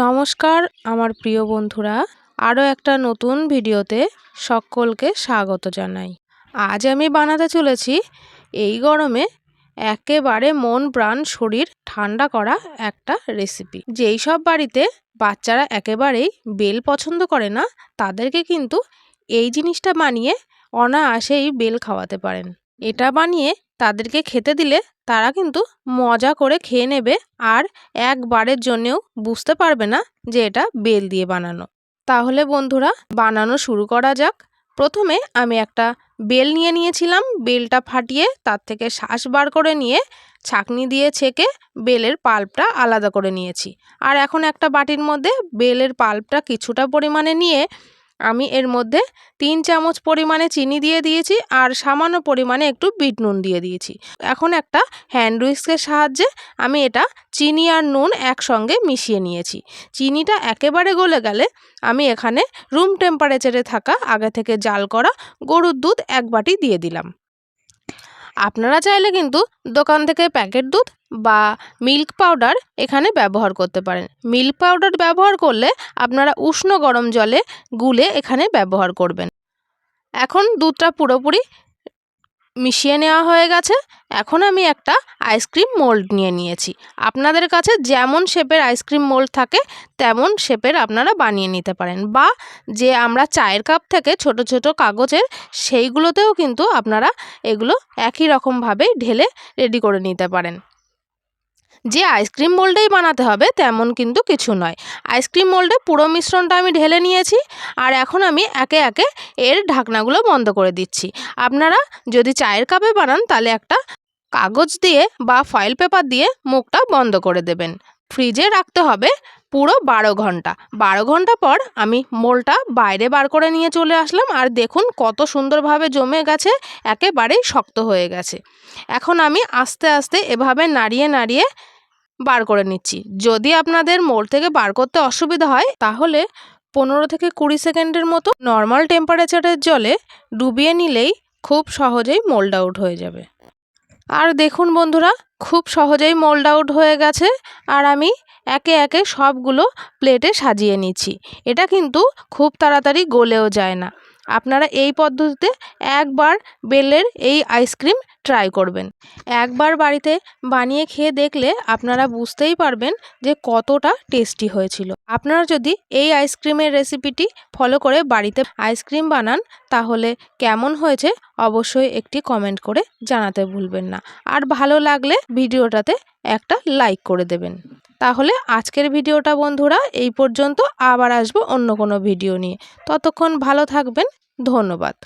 নমস্কার আমার প্রিয় বন্ধুরা, আরও একটা নতুন ভিডিওতে সকলকে স্বাগত জানাই। আজ আমি বানাতে চলেছি এই গরমে একেবারে মন প্রাণ শরীর ঠান্ডা করা একটা রেসিপি। যেই সব বাড়িতে বাচ্চারা একেবারেই বেল পছন্দ করে না, তাদেরকে কিন্তু এই জিনিসটা বানিয়ে অনায়াসেই বেল খাওয়াতে পারেন। এটা বানিয়ে তাদেরকে খেতে দিলে তারা কিন্তু মজা করে খেয়ে নেবে, আর একবারের জন্যেও বুঝতে পারবে না যে এটা বেল দিয়ে বানানো। তাহলে বন্ধুরা বানানো শুরু করা যাক। প্রথমে আমি একটা বেল নিয়ে নিয়েছিলাম। বেলটা ফাটিয়ে তার থেকে শাঁস বার করে নিয়ে ছাঁকনি দিয়ে ছেঁকে বেলের পাল্পটা আলাদা করে নিয়েছি। আর এখন একটা বাটির মধ্যে বেলের পাল্পটা কিছুটা পরিমাণে নিয়ে আমি এর মধ্যে 3 চামচ পরিমাণে চিনি দিয়ে দিয়েছি, আর সামান্য পরিমাণে একটু বিট নুন দিয়ে দিয়েছি। এখন একটা হ্যান্ড উইস্কের সাহায্যে আমি এটা চিনি আর নুন একসঙ্গে মিশিয়ে নিয়েছি। চিনিটা একেবারে গলে গেলে আমি এখানে রুম টেম্পারেচারে থাকা আগে থেকে জাল করা গরুর দুধ 1 বাটি দিয়ে দিলাম। আপনারা চাইলে কিন্তু দোকান থেকে প্যাকেট দুধ বা মিল্ক পাউডার এখানে ব্যবহার করতে পারেন। মিল্ক পাউডার ব্যবহার করলে আপনারা উষ্ণ গরম জলে গুলে এখানে ব্যবহার করবেন। এখন দুধটা পুরোপুরি মিশিয়ে নেওয়া হয়ে গেছে। এখন আমি একটা আইসক্রিম মোল্ড নিয়ে নিয়েছি। আপনাদের কাছে যেমন শেপের আইসক্রিম মোল্ড থাকে তেমন শেপের আপনারা বানিয়ে নিতে পারেন, বা যে আমরা চায়ের কাপ থেকে ছোট ছোট কাগজের সেইগুলোতেও কিন্তু আপনারা এগুলো একই রকমভাবে ঢেলে রেডি করে নিতে পারেন। যে আইসক্রিম মোল্ডেই বানাতে হবে তেমন কিন্তু কিছু নয়। আইসক্রিম মোল্ডে পুরো মিশ্রণটা আমি ঢেলে নিয়েছি, আর এখন আমি একে একে এর ঢাকনাগুলো বন্ধ করে দিচ্ছি। আপনারা যদি চায়ের কাপে বানান তাহলে একটা কাগজ দিয়ে বা ফয়েল পেপার দিয়ে মুখটা বন্ধ করে দেবেন। ফ্রিজে রাখতে হবে পুরো 12 ঘন্টা। 12 ঘন্টা পর আমি মোলটা বাইরে বার করে নিয়ে চলে আসলাম, আর দেখুন কত সুন্দরভাবে জমে গেছে, একেবারেই শক্ত হয়ে গেছে। এখন আমি আস্তে আস্তে এভাবে নাড়িয়ে নাড়িয়ে বার করে নিচ্ছি। যদি আপনাদের মোল্ড থেকে বার করতে অসুবিধা হয় তাহলে 15 থেকে 20 সেকেন্ডের মতো নর্মাল টেম্পারেচারের জলে ডুবিয়ে নিলেই খুব সহজেই মোল্ড আউট হয়ে যাবে। আর দেখুন বন্ধুরা, খুব সহজেই মোল্ড আউট হয়ে গেছে, আর আমি একে একে সবগুলো প্লেটে সাজিয়ে নিচ্ছি। এটা কিন্তু খুব তাড়াতাড়ি গলেও যায় না। আপনারা এই পদ্ধতিতে একবার বেলের এই আইসক্রিম ট্রাই করবেন। একবার বাড়িতে বানিয়ে খেয়ে দেখলে আপনারা বুঝতেই পারবেন যে কতটা টেস্টি হয়েছিল। আপনারা যদি এই আইসক্রিমের রেসিপিটি ফলো করে বাড়িতে আইসক্রিম বানান তাহলে কেমন হয়েছে অবশ্যই একটি কমেন্ট করে জানাতে ভুলবেন না। আর ভালো লাগলে ভিডিওটাতে একটা লাইক করে দেবেন। তাহলে আজকের ভিডিওটা বন্ধুরা এই পর্যন্ত। আবার আসবো অন্য কোনো ভিডিও নিয়ে। ততক্ষণ ভালো থাকবেন। ধন্যবাদ।